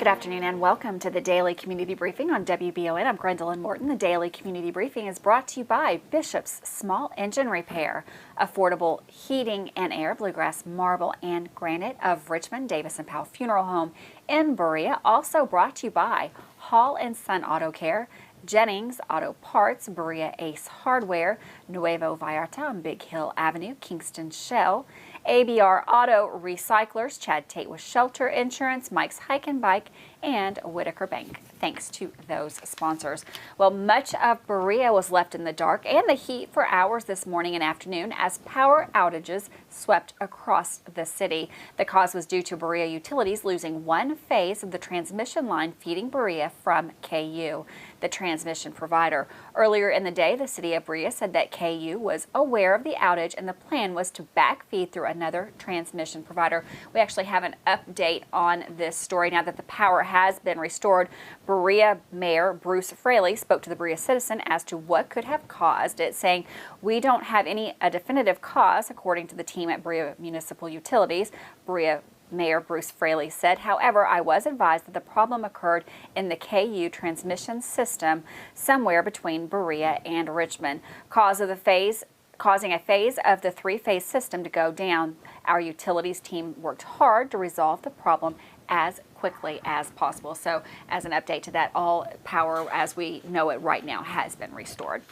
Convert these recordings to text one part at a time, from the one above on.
Good afternoon and welcome to the Daily Community Briefing on WBON. I'm Gwendolyn Morton. The Daily Community Briefing is brought to you by Bishop's Small Engine Repair, affordable heating and air, bluegrass marble and granite of Richmond, Davis and Powell Funeral Home in Berea. Also brought to you by Hall & Son Auto Care, Jennings Auto Parts, Berea Ace Hardware, Nuevo Vallarta on Big Hill Avenue, Kingston Shell, ABR Auto Recyclers, Chad Tate with Shelter Insurance, Mike's Hike and Bike, and Whitaker Bank. Thanks to those sponsors. Well, much of Berea was left in the dark and the heat for hours this morning and afternoon as power outages swept across the city. The cause was due to Berea Utilities losing one phase of the transmission line feeding Berea from KU, the transmission provider. Earlier in the day, the city of Berea said that KU was aware of the outage and the plan was to backfeed through another transmission provider. We actually have an update on this story now that the power has been restored. Berea Mayor Bruce Fraley spoke to the Berea Citizen as to what could have caused it, saying, "We don't have a definitive cause," according to the team at Berea Municipal Utilities. Berea Mayor Bruce Fraley said, "However, I was advised that the problem occurred in the KU transmission system somewhere between Berea and Richmond, causing a phase of the three-phase system to go down. Our utilities team worked hard to resolve the problem as quickly as possible." So as an update to that, all power as we know it right now has been restored.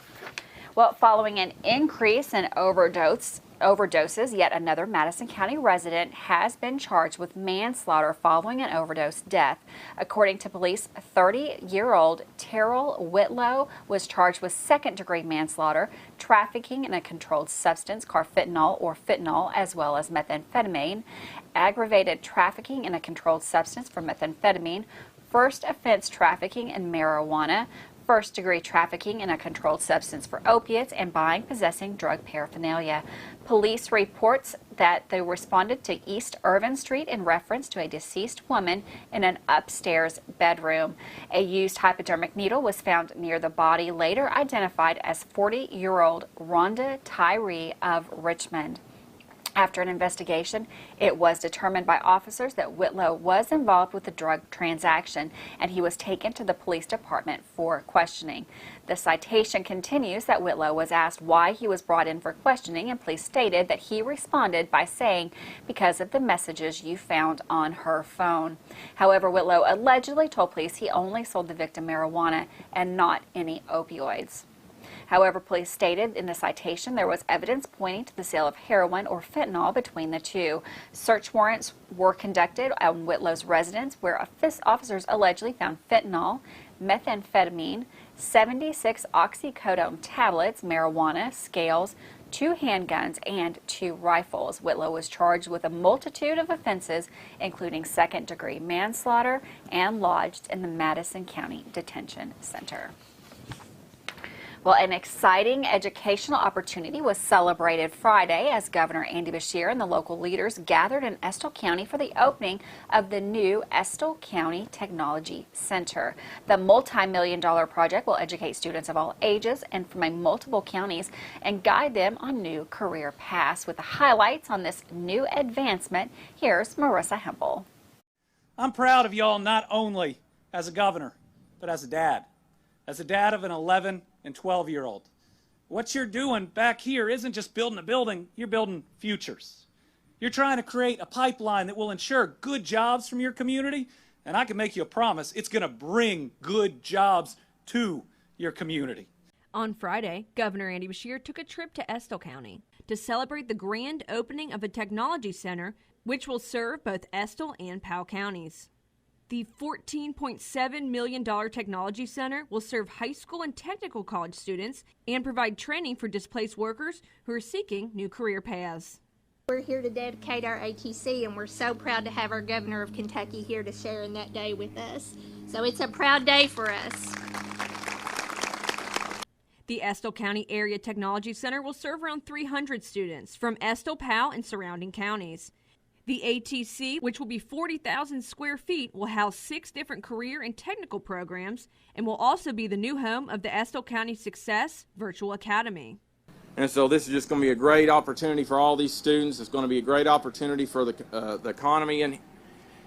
Well, following an increase in overdoses, yet another Madison County resident has been charged with manslaughter following an overdose death. According to police, 30-year-old Terrell Whitlow was charged with second-degree manslaughter, trafficking in a controlled substance, carfentanil or fentanyl, as well as methamphetamine, aggravated trafficking in a controlled substance for methamphetamine, first offense trafficking in marijuana, first-degree trafficking in a controlled substance for opiates, and buying, possessing drug paraphernalia. Police reports that they responded to East Irvin Street in reference to a deceased woman in an upstairs bedroom. A used hypodermic needle was found near the body, later identified as 40-year-old Rhonda Tyree of Richmond. After an investigation, it was determined by officers that Whitlow was involved with the drug transaction, and he was taken to the police department for questioning. The citation continues that Whitlow was asked why he was brought in for questioning, and police stated that he responded by saying, "Because of the messages you found on her phone." However, Whitlow allegedly told police he only sold the victim marijuana and not any opioids. However, police stated in the citation there was evidence pointing to the sale of heroin or fentanyl between the two. Search warrants were conducted on Whitlow's residence where officers allegedly found fentanyl, methamphetamine, 76 oxycodone tablets, marijuana, scales, 2 handguns, and 2 rifles. Whitlow was charged with a multitude of offenses, including second-degree manslaughter, and lodged in the Madison County Detention Center. Well, an exciting educational opportunity was celebrated Friday as Governor Andy Beshear and the local leaders gathered in Estill County for the opening of the new Estill County Technology Center. The multi-million-dollar project will educate students of all ages and from multiple counties and guide them on new career paths. With the highlights on this new advancement, here's Marissa Hempel. I'm proud of y'all not only as a governor, but as a dad of an 11 and 12-year-old. What you're doing back here isn't just building a building, you're building futures. You're trying to create a pipeline that will ensure good jobs from your community, and I can make you a promise, it's going to bring good jobs to your community. On Friday, Governor Andy Beshear took a trip to Estill County to celebrate the grand opening of a technology center which will serve both Estill and Powell counties. The $14.7 million technology center will serve high school and technical college students and provide training for displaced workers who are seeking new career paths. We're here to dedicate our ATC, and we're so proud to have our governor of Kentucky here to share in that day with us. So it's a proud day for us. The Estill County Area Technology Center will serve around 300 students from Estill, Powell, and surrounding counties. The ATC, which will be 40,000 square feet, will house 6 different career and technical programs and will also be the new home of the Estill County Success Virtual Academy. And so this is just going to be a great opportunity for all these students. It's going to be a great opportunity for the economy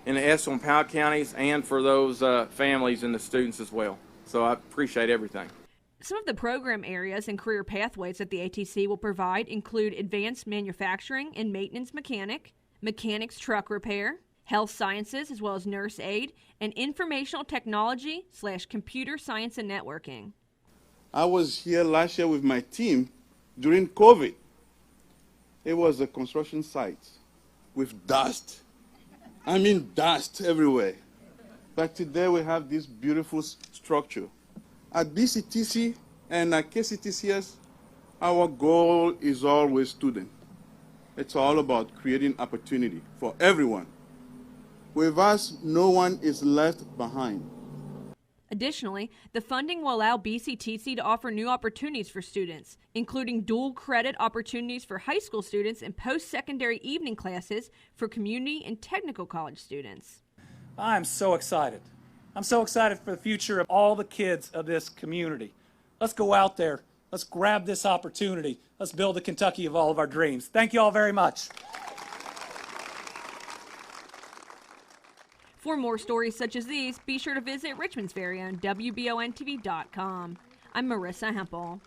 in the Estill and Powell counties and for those families and the students as well. So I appreciate everything. Some of the program areas and career pathways that the ATC will provide include advanced manufacturing and maintenance mechanics truck repair, health sciences as well as nurse aid, and informational technology / computer science and networking. I was here last year with my team during COVID. It was a construction site with dust. I mean dust everywhere. But today we have this beautiful structure. At BCTC and at KCTCS, our goal is always student. It's all about creating opportunity for everyone. With us, no one is left behind. Additionally, the funding will allow BCTC to offer new opportunities for students, including dual credit opportunities for high school students and post-secondary evening classes for community and technical college students. I'm so excited. I'm so excited for the future of all the kids of this community. Let's go out there. Let's grab this opportunity. Let's build the Kentucky of all of our dreams. Thank you all very much. For more stories such as these, be sure to visit Richmond's very own WBONTV.com. I'm Marissa Hempel.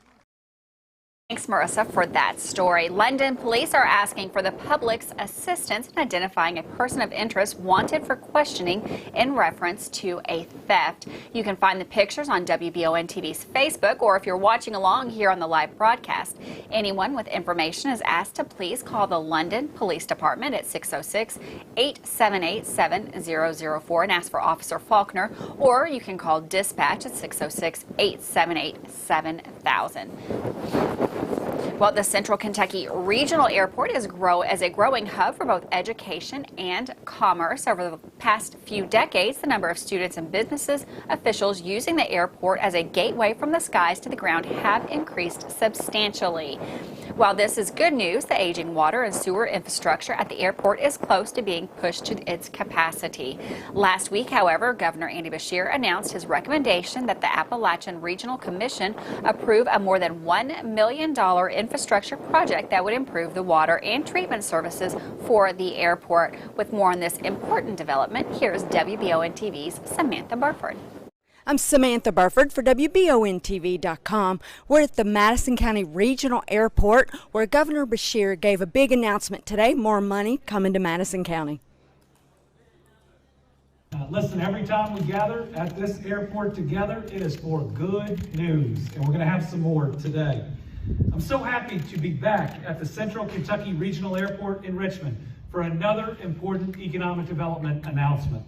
Thanks, Marissa, for that story. London police are asking for the public's assistance in identifying a person of interest wanted for questioning in reference to a theft. You can find the pictures on WBON TV's Facebook, or if you're watching along here on the live broadcast. Anyone with information is asked to please call the London Police Department at 606-878-7004 and ask for Officer Faulkner, or you can call dispatch at 606-878-7000. Well, the Central Kentucky Regional Airport is as a growing hub for both education and commerce. Over the past few decades, the number of students and businesses officials using the airport as a gateway from the skies to the ground have increased substantially. While this is good news, the aging water and sewer infrastructure at the airport is close to being pushed to its capacity. Last week, however, Governor Andy Beshear announced his recommendation that the Appalachian Regional Commission approve a more than $1 million infrastructure project that would improve the water and treatment services for the airport. With more on this important development, here's WBON TV's Samantha Burford. I'm Samantha Burford for WBONTV.com. We're at the Madison County Regional Airport, where Governor Beshear gave a big announcement today. More money coming to Madison County. Listen, every time we gather at this airport together, it is for good news, and we're going to have some more today. I'm so happy to be back at the Central Kentucky Regional Airport in Richmond for another important economic development announcement.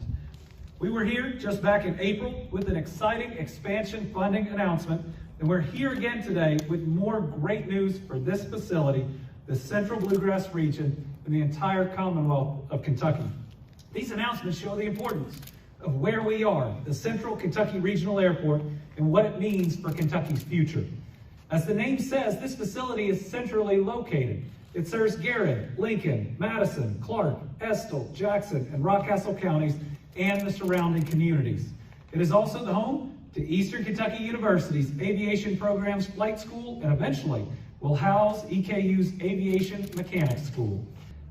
We were here just back in April with an exciting expansion funding announcement, and we're here again today with more great news for this facility, the Central Bluegrass region, and the entire Commonwealth of Kentucky. These announcements show the importance of where we are, the Central Kentucky Regional Airport, and what it means for Kentucky's future. As the name says, this facility is centrally located. It serves Garrett, Lincoln, Madison, Clark, Estill, Jackson, and Rockcastle counties and the surrounding communities. It is also the home to Eastern Kentucky University's aviation program's flight school, and eventually will house EKU's aviation mechanics school.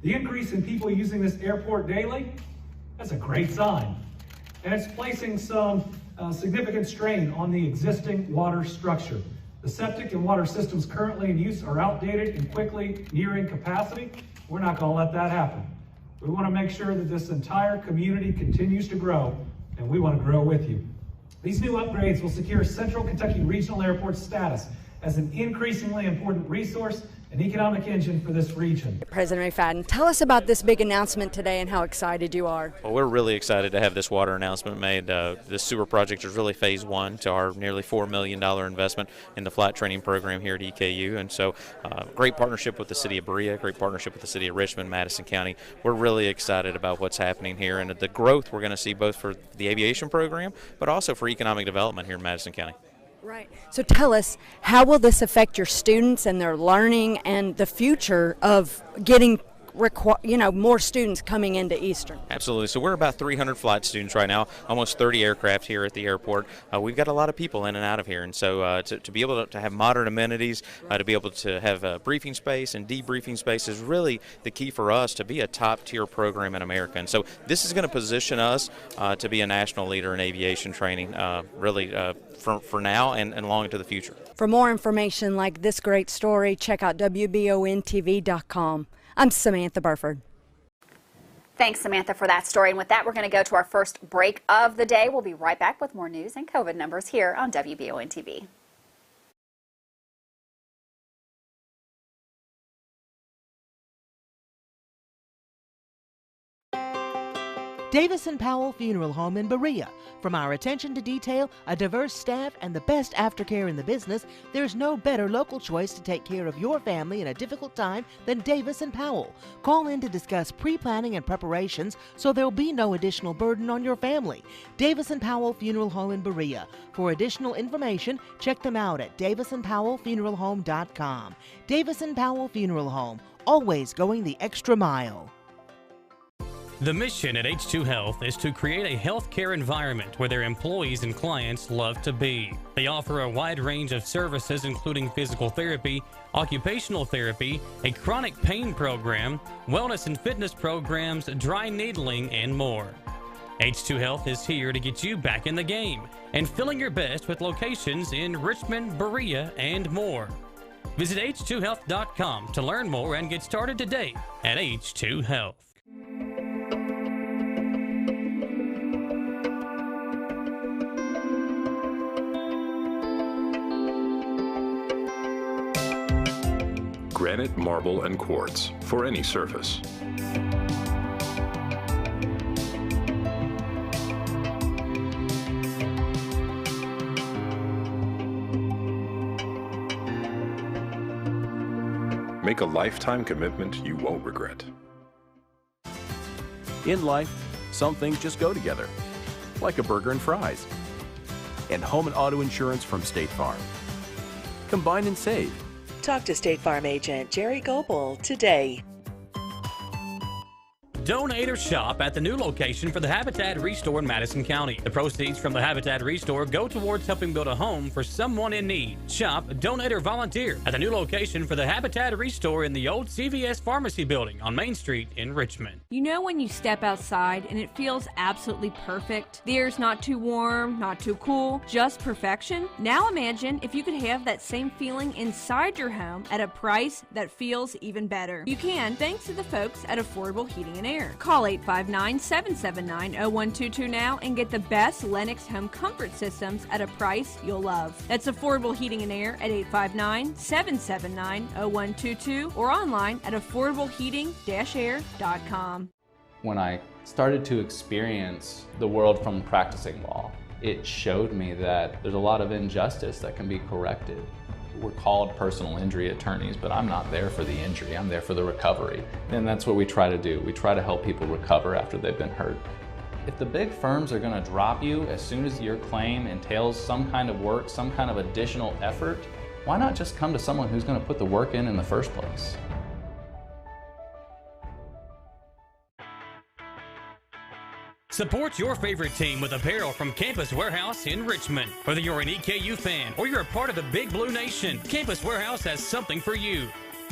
The increase in people using this airport daily, that's a great sign. And it's placing some significant strain on the existing water structure. The septic and water systems currently in use are outdated and quickly nearing capacity. We're not going to let that happen. We want to make sure that this entire community continues to grow, and we want to grow with you. These new upgrades will secure Central Kentucky Regional Airport's status as an increasingly important resource and economic engine for this region. President McFadden, tell us about this big announcement today and how excited you are. Well, we're really excited to have this water announcement made. This sewer project is really phase one to our nearly $4 million investment in the flight training program here at EKU. And so great partnership with the city of Berea, great partnership with the city of Richmond, Madison County. We're really excited about what's happening here and the growth we're going to see both for the aviation program, but also for economic development here in Madison County. Right. So tell us, how will this affect your students and their learning and the future of getting more students coming into Eastern? Absolutely. So we're about 300 flight students right now, almost 30 aircraft here at the airport. We've got a lot of people in and out of here, and so to be able to have modern amenities, to be able to have a briefing space and debriefing space is really the key for us to be a top-tier program in America. And so this is going to position us to be a national leader in aviation training, really for now and long into the future. For more information like this great story, check out WBONTV.com. I'm Samantha Burford. Thanks, Samantha, for that story. And with that, we're going to go to our first break of the day. We'll be right back with more news and COVID numbers here on WBON TV. Davis & Powell Funeral Home in Berea. From our attention to detail, a diverse staff, and the best aftercare in the business, there's no better local choice to take care of your family in a difficult time than Davis & Powell. Call in to discuss pre-planning and preparations so there'll be no additional burden on your family. Davis & Powell Funeral Home in Berea. For additional information, check them out at davisandpowellfuneralhome.com. Davis & Powell Funeral Home, always going the extra mile. The mission at H2 Health is to create a healthcare environment where their employees and clients love to be. They offer a wide range of services including physical therapy, occupational therapy, a chronic pain program, wellness and fitness programs, dry needling, and more. H2 Health is here to get you back in the game and feeling your best with locations in Richmond, Berea, and more. Visit h2health.com to learn more and get started today at H2 Health. Granite, marble, and quartz for any surface. Make a lifetime commitment you won't regret. In life, some things just go together, like a burger and fries. And home and auto insurance from State Farm. Combine and save. Talk to State Farm agent Jerry Goebel today. Donate or shop at the new location for the Habitat Restore in Madison County. The proceeds from the Habitat Restore go towards helping build a home for someone in need. Shop, donate, or volunteer at the new location for the Habitat Restore in the old CVS Pharmacy building on Main Street in Richmond. You know when you step outside and it feels absolutely perfect? The air's not too warm, not too cool, just perfection? Now imagine if you could have that same feeling inside your home at a price that feels even better. You can, thanks to the folks at Affordable Heating and Air. Call 859-779-0122 now and get the best Lennox home comfort systems at a price you'll love. That's Affordable Heating and Air at 859-779-0122 or online at affordableheating-air.com. When I started to experience the world from practicing law, it showed me that there's a lot of injustice that can be corrected. We're called personal injury attorneys, but I'm not there for the injury, I'm there for the recovery. And that's what we try to do. We try to help people recover after they've been hurt. If the big firms are gonna drop you as soon as your claim entails some kind of work, some kind of additional effort, why not just come to someone who's gonna put the work in the first place? Support your favorite team with apparel from Campus Warehouse in Richmond. Whether you're an EKU fan or you're a part of the Big Blue Nation, Campus Warehouse has something for you.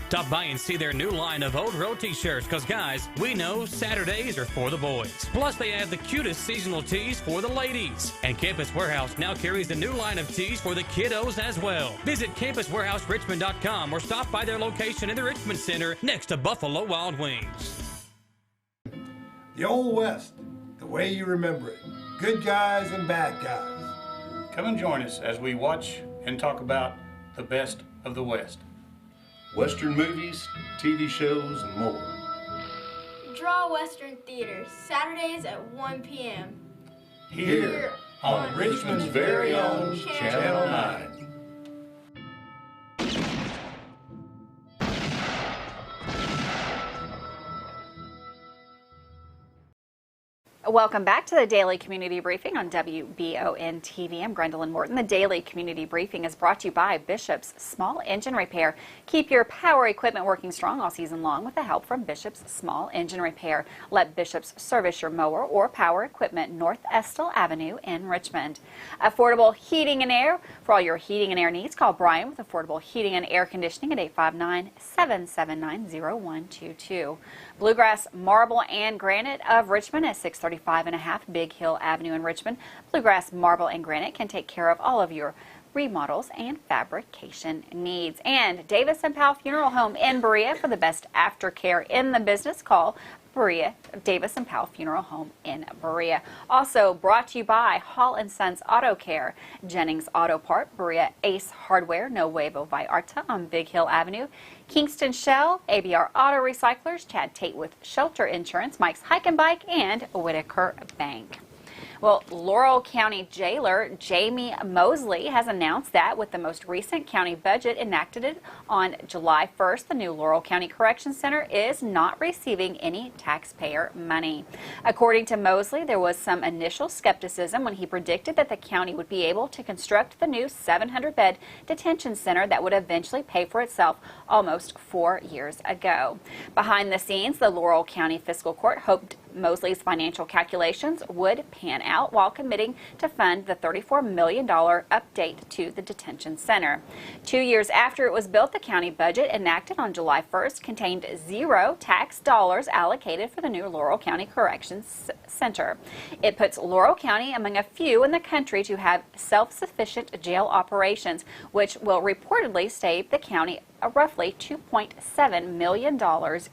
Stop by and see their new line of Old Road t-shirts, because guys, we know Saturdays are for the boys. Plus they have the cutest seasonal tees for the ladies. And Campus Warehouse now carries a new line of tees for the kiddos as well. Visit campuswarehouserichmond.com or stop by their location in the Richmond Center next to Buffalo Wild Wings. The Old West, the way you remember it. Good guys and bad guys. Come and join us as we watch and talk about the best of the West. Western movies, TV shows, and more. Draw Western Theater, Saturdays at 1 p.m. Here on Richmond's very own Channel 9. Welcome back to the Daily Community Briefing on WBON TV. I'm Gwendolyn Morton. The Daily Community Briefing is brought to you by Bishop's Small Engine Repair. Keep your power equipment working strong all season long with the help from Bishop's Small Engine Repair. Let Bishop's service your mower or power equipment North Estill Avenue in Richmond. Affordable heating and air. For all your heating and air needs, call Brian with Affordable Heating and Air Conditioning at 859-779-0122. Bluegrass Marble and Granite of Richmond at 635.5 Big Hill Avenue in Richmond. Bluegrass Marble and Granite can take care of all of your remodels and fabrication needs. And Davis & Powell Funeral Home in Berea for the best aftercare in the business. Call Berea, Davis & Powell Funeral Home in Berea. Also brought to you by Hall & Sons Auto Care, Jennings Auto Part, Berea Ace Hardware, Nuevo Vallarta on Big Hill Avenue, Kingston Shell, ABR Auto Recyclers, Chad Tate with Shelter Insurance, Mike's Hike and Bike, and Whitaker Bank. Well, Laurel County Jailer Jamie Mosley has announced that with the most recent county budget enacted on July 1st, the new Laurel County Correction Center is not receiving any taxpayer money. According to Mosley, there was some initial skepticism when he predicted that the county would be able to construct the new 700-bed detention center that would eventually pay for itself almost 4 years ago. Behind the scenes, the Laurel County Fiscal Court hoped Mosley's financial calculations would pan out while committing to fund the $34 million update to the detention center. 2 years after it was built, the county budget enacted on July 1st contained 0 tax dollars allocated for the new Laurel County Corrections Center. It puts Laurel County among a few in the country to have self-sufficient jail operations, which will reportedly save the county roughly $2.7 million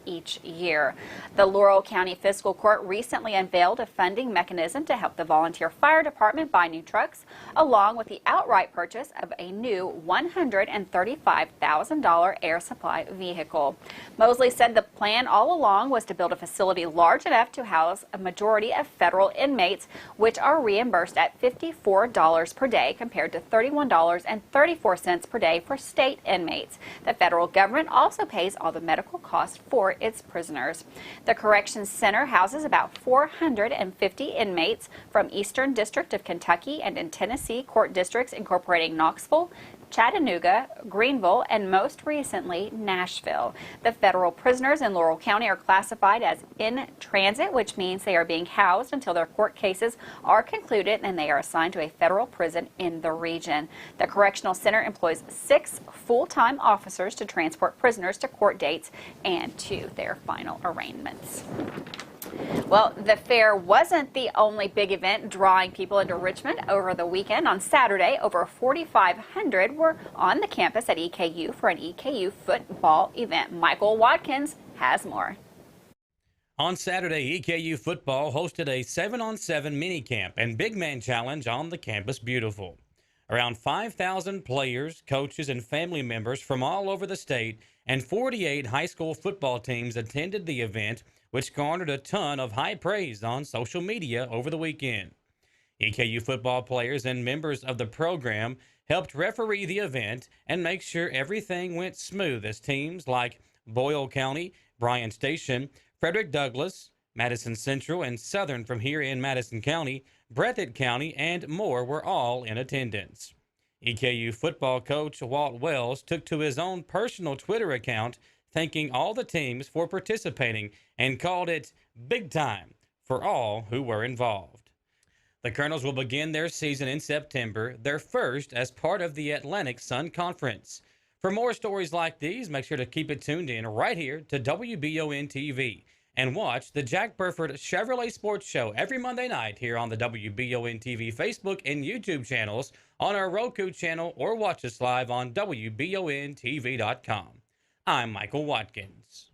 each year. The Laurel County Fiscal Court recently unveiled a funding mechanism to help the volunteer fire department buy new trucks, along with the outright purchase of a new $135,000 air supply vehicle. Mosley said the plan all along was to build a facility large enough to house a majority of federal inmates, which are reimbursed at $54 per day compared to $31.34 per day for state inmates. The federal government also pays all the medical costs for its prisoners. The Corrections Center houses about 450 inmates from Eastern District of Kentucky and in Tennessee court districts incorporating Knoxville, Chattanooga, Greenville, and most recently Nashville. The federal prisoners in Laurel County are classified as in transit, which means they are being housed until their court cases are concluded and they are assigned to a federal prison in the region. The Correctional Center employs 6 full-time officers to transport prisoners to court dates and to their final arraignments. Well, the fair wasn't the only big event drawing people into Richmond over the weekend. On Saturday, over 4,500 were on the campus at EKU for an EKU football event. Michael Watkins has more. On Saturday, EKU football hosted a 7-on-7 minicamp and big man challenge on the Campus Beautiful. Around 5,000 players, coaches, and family members from all over the state and 48 high school football teams attended the event, which garnered a ton of high praise on social media over the weekend. EKU football players and members of the program helped referee the event and make sure everything went smooth as teams like Boyle County, Bryan Station, Frederick Douglass, Madison Central, and Southern from here in Madison County, Breathitt County, and more were all in attendance. EKU football coach Walt Wells took to his own personal Twitter account thanking all the teams for participating and called it big time for all who were involved. The Colonels will begin their season in September, their first as part of the Atlantic Sun Conference. For more stories like these, make sure to keep it tuned in right here to WBON TV and watch the Jack Burford Chevrolet Sports Show every Monday night here on the WBON TV Facebook and YouTube channels, on our Roku channel, or watch us live on WBONTV.com. I'm Michael Watkins.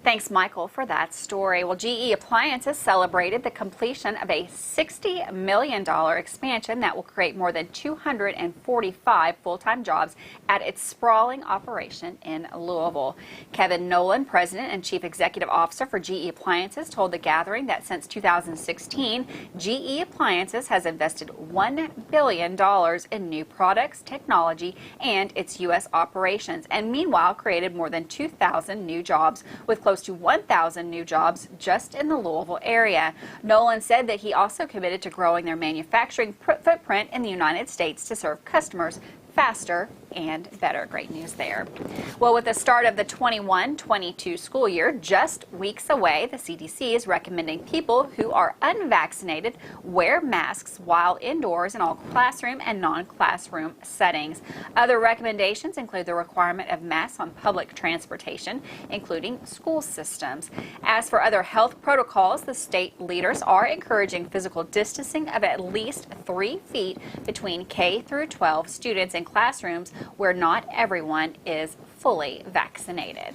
Thanks, Michael, for that story. Well, GE Appliances celebrated the completion of a $60 million expansion that will create more than 245 full-time jobs at its sprawling operation in Louisville. Kevin Nolan, President and Chief Executive Officer for GE Appliances, told the gathering that since 2016, GE Appliances has invested $1 billion in new products, technology, and its U.S. operations, and meanwhile created more than 2,000 new jobs, with close close to 1,000 new jobs just in the Louisville area. Nolan said that he also committed to growing their manufacturing footprint in the United States to serve customers faster and better. Great news there. Well, with the start of the 21-22 school year just weeks away, the CDC is recommending people who are unvaccinated wear masks while indoors in all classroom and non-classroom settings. Other recommendations include the requirement of masks on public transportation, including school systems. As for other health protocols, the state leaders are encouraging physical distancing of at least 3 feet between K through 12 students in classrooms where not everyone is fully vaccinated.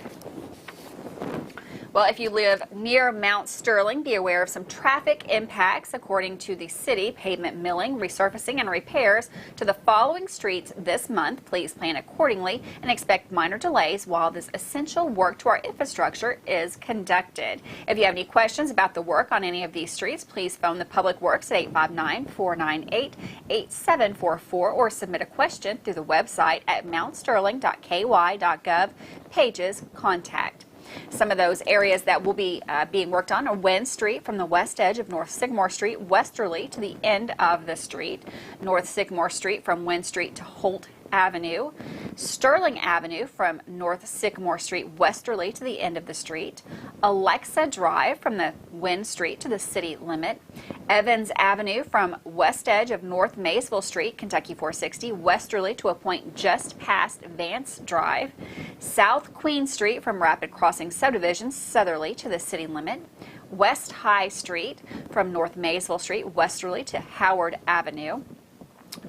Well, if you live near Mount Sterling, be aware of some traffic impacts. According to the city, pavement milling, resurfacing, and repairs to the following streets this month. Please plan accordingly and expect minor delays while this essential work to our infrastructure is conducted. If you have any questions about the work on any of these streets, please phone the Public Works at 859-498-8744 or submit a question through the website at mountsterling.ky.gov, pages contact. Some of those areas that will be being worked on are Wynn Street from the west edge of North Sycamore Street westerly to the end of the street, North Sycamore Street from Wynn Street to Holt Avenue, Sterling Avenue from North Sycamore Street westerly to the end of the street, Alexa Drive from the Wynn Street to the city limit, Evans Avenue from west edge of North Maysville Street, Kentucky 460, westerly to a point just past Vance Drive, South Queen Street from Rapid Crossing Subdivision southerly to the city limit, West High Street from North Maysville Street westerly to Howard Avenue,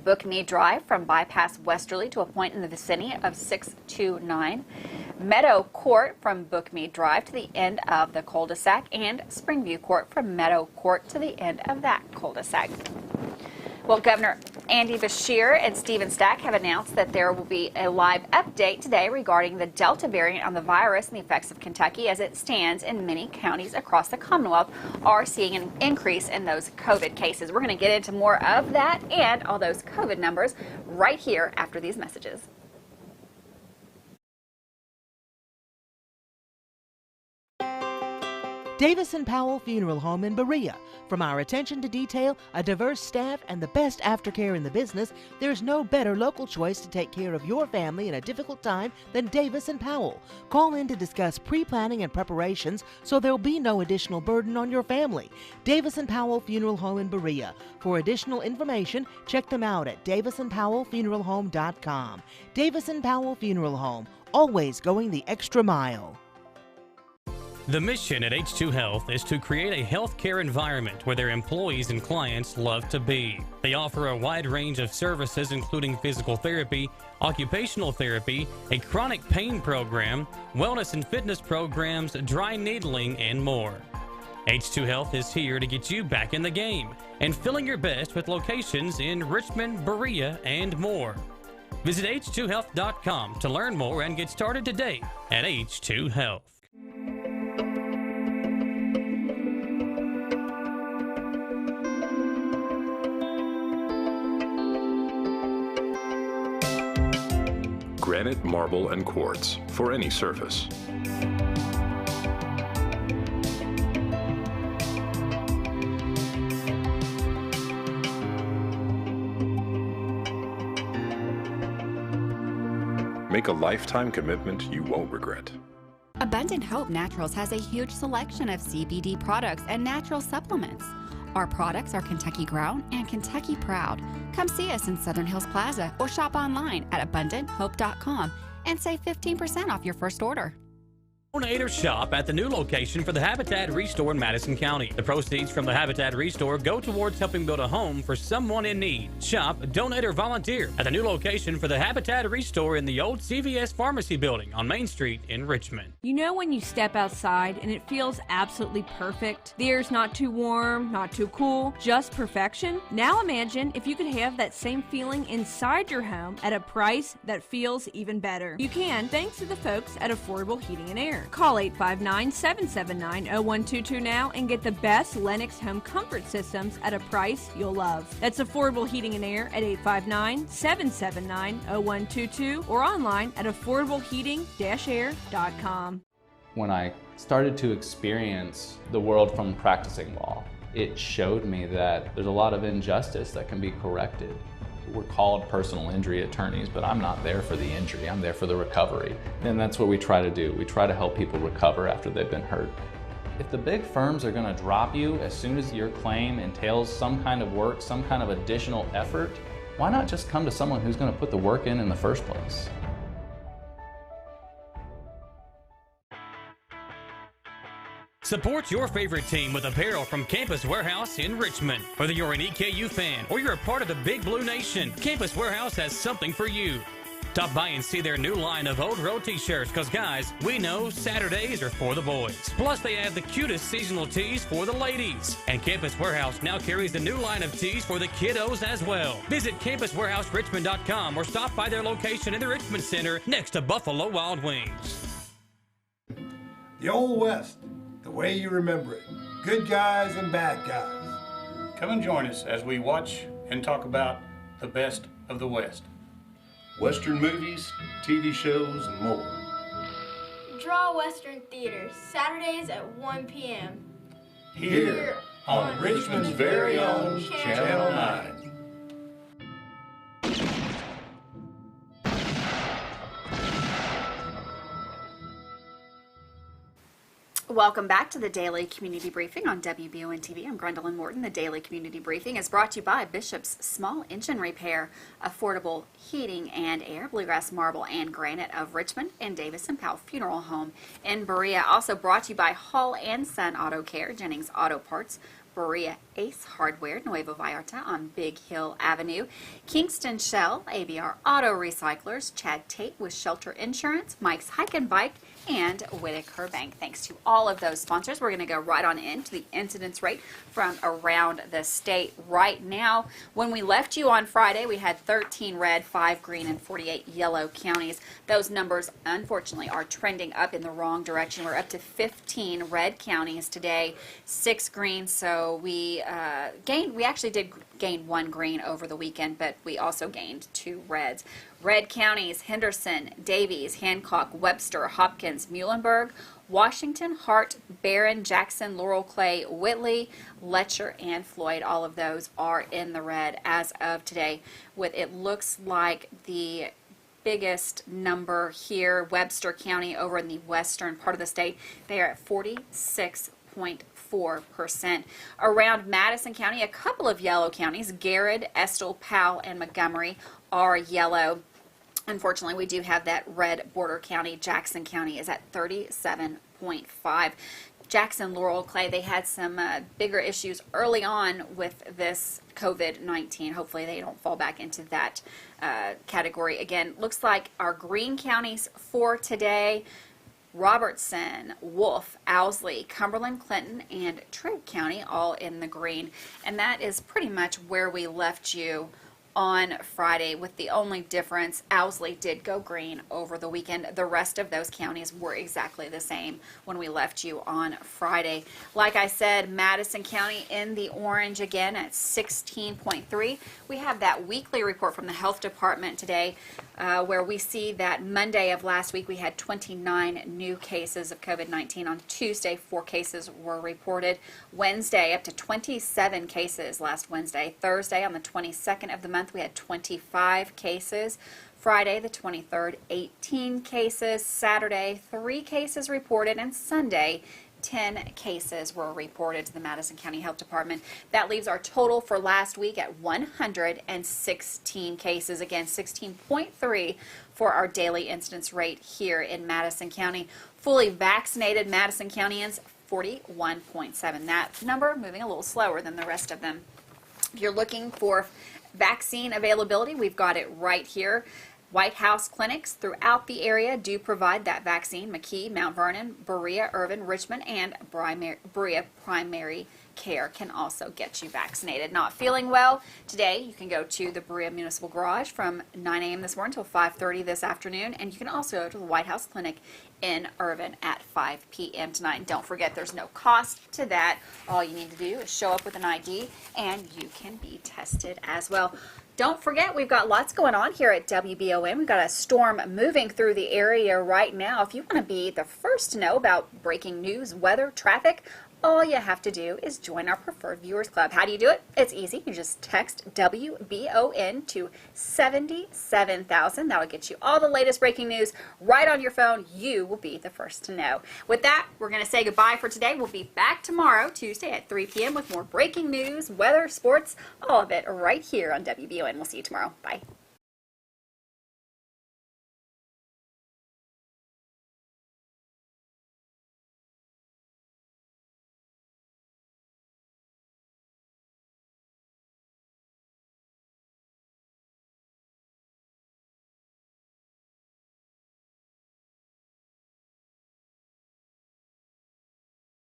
Bookmead Drive from Bypass westerly to a point in the vicinity of 629, Meadow Court from Bookmead Drive to the end of the cul-de-sac, and Springview Court from Meadow Court to the end of that cul-de-sac. Well, Governor Andy Beshear and Stephen Stack have announced that there will be a live update today regarding the Delta variant on the virus and the effects of Kentucky. As it stands, in many counties across the Commonwealth are seeing an increase in those COVID cases. We're going to get into more of that and all those COVID numbers right here after these messages. Davis & Powell Funeral Home in Berea. From our attention to detail, a diverse staff, and the best aftercare in the business, there's no better local choice to take care of your family in a difficult time than Davis & Powell. Call in to discuss pre-planning and preparations so there'll be no additional burden on your family. Davis & Powell Funeral Home in Berea. For additional information, check them out at davisandpowellfuneralhome.com. Davis & Powell Funeral Home, always going the extra mile. The mission at H2 Health is to create a healthcare environment where their employees and clients love to be. They offer a wide range of services including physical therapy, occupational therapy, a chronic pain program, wellness and fitness programs, dry needling, and more. H2 Health is here to get you back in the game and feeling your best with locations in Richmond, Berea, and more. Visit h2health.com to learn more and get started today at H2 Health. Granite, marble, and quartz for any surface. Make a lifetime commitment you won't regret. Abundant Hope Naturals has a huge selection of CBD products and natural supplements. Our products are Kentucky grown and Kentucky proud. Come see us in Southern Hills Plaza or shop online at abundanthope.com and save 15% off your first order. Donate or shop at the new location for the Habitat Restore in Madison County. The proceeds from the Habitat Restore go towards helping build a home for someone in need. Shop, donate, or volunteer at the new location for the Habitat Restore in the old CVS Pharmacy building on Main Street in Richmond. You know when you step outside and it feels absolutely perfect? The air's not too warm, not too cool, just perfection? Now imagine if you could have that same feeling inside your home at a price that feels even better. You can, thanks to the folks at Affordable Heating and Air. Call 859-779-0122 now and get the best Lennox home comfort systems at a price you'll love. That's Affordable Heating and Air at 859-779-0122 or online at affordableheating-air.com. When I started to experience the world from practicing law, it showed me that there's a lot of injustice that can be corrected. We're called personal injury attorneys, but I'm not there for the injury, I'm there for the recovery. And that's what we try to do. We try to help people recover after they've been hurt. If the big firms are going to drop you as soon as your claim entails some kind of work, some kind of additional effort, why not just come to someone who's going to put the work in the first place? Support your favorite team with apparel from Campus Warehouse in Richmond. Whether you're an EKU fan or you're a part of the Big Blue Nation, Campus Warehouse has something for you. Stop by and see their new line of Old Road t-shirts, because guys, we know Saturdays are for the boys. Plus they have the cutest seasonal tees for the ladies. And Campus Warehouse now carries the new line of tees for the kiddos as well. Visit campuswarehouserichmond.com or stop by their location in the Richmond Center next to Buffalo Wild Wings. The Old West, the way you remember it. Good guys and bad guys. Come and join us as we watch and talk about the best of the West. Western movies, TV shows, and more. Draw Western Theater, Saturdays at 1 p.m. Here on Richmond's very own Channel 9. Welcome back to the Daily Community Briefing on WBON TV. I'm Gwendolyn Morton. The Daily Community Briefing is brought to you by Bishop's Small Engine Repair, Affordable Heating and Air, Bluegrass Marble and Granite of Richmond, and Davis & Powell Funeral Home in Berea. Also brought to you by Hall & Son Auto Care, Jennings Auto Parts, Berea Ace Hardware, Nuevo Vallarta on Big Hill Avenue, Kingston Shell, ABR Auto Recyclers, Chad Tate with Shelter Insurance, Mike's Hike and Bike, and Whitaker Bank. Thanks to all of those sponsors. We're going to go right on into the incidence rate from around the state right now. When we left you on Friday, we had 13 red, 5 green, and 48 yellow counties. Those numbers, unfortunately, are trending up in the wrong direction. We're up to 15 red counties today, 6 green. So we actually did gain 1 green over the weekend, but we also gained 2 reds. Red counties: Henderson, Davies, Hancock, Webster, Hopkins, Muhlenberg, Washington, Hart, Barron, Jackson, Laurel, Clay, Whitley, Letcher, and Floyd. All of those are in the red as of today, with it looks like the biggest number here, Webster County over in the western part of the state. They are at 46.4%. Around Madison County, a couple of yellow counties, Garrett, Estill, Powell, and Montgomery are yellow. Unfortunately, we do have that red border county. Jackson County is at 37.5. Jackson, Laurel, Clay, they had some bigger issues early on with this COVID-19. Hopefully they don't fall back into that category again. Looks like our green counties for today: Robertson, Wolfe, Owsley, Cumberland, Clinton, and Trigg County, all in the green. And that is pretty much where we left you on Friday, with the only difference, Owsley did go green over the weekend. The rest of those counties were exactly the same when we left you on Friday. Like I said, Madison County in the orange again at 16.3. We have that weekly report from the health department today, where we see that Monday of last week we had 29 new cases of COVID-19. On Tuesday, 4 cases were reported. Wednesday, up to 27 cases last Wednesday. Thursday, on the 22nd of the month, we had 25 cases. Friday, the 23rd, 18 cases. Saturday, 3 cases reported. And Sunday, 10 cases were reported to the Madison County Health Department. That leaves our total for last week at 116 cases. Again, 16.3 for our daily incidence rate here in Madison County. Fully vaccinated Madison Countyans, 41.7. That number moving a little slower than the rest of them. If you're looking for vaccine availability, we've got it right here. White House clinics throughout the area do provide that vaccine. McKee, Mount Vernon, Berea, Irvin, Richmond, and Berea Primary Care can also get you vaccinated. Not feeling well today, you can go to the Berea Municipal Garage from 9 a.m. this morning until 5:30 this afternoon, and you can also go to the White House Clinic in Irvin at 5 p.m. tonight. And don't forget, there's no cost to that. All you need to do is show up with an ID, and you can be tested as well. Don't forget, we've got lots going on here at WBON. We've got a storm moving through the area right now. If you want to be the first to know about breaking news, weather, traffic, all you have to do is join our Preferred Viewers Club. How do you do it? It's easy. You just text WBON to 77,000. That'll get you all the latest breaking news right on your phone. You will be the first to know. With that, we're going to say goodbye for today. We'll be back tomorrow, Tuesday at 3 p.m. with more breaking news, weather, sports, all of it right here on WBON. We'll see you tomorrow. Bye.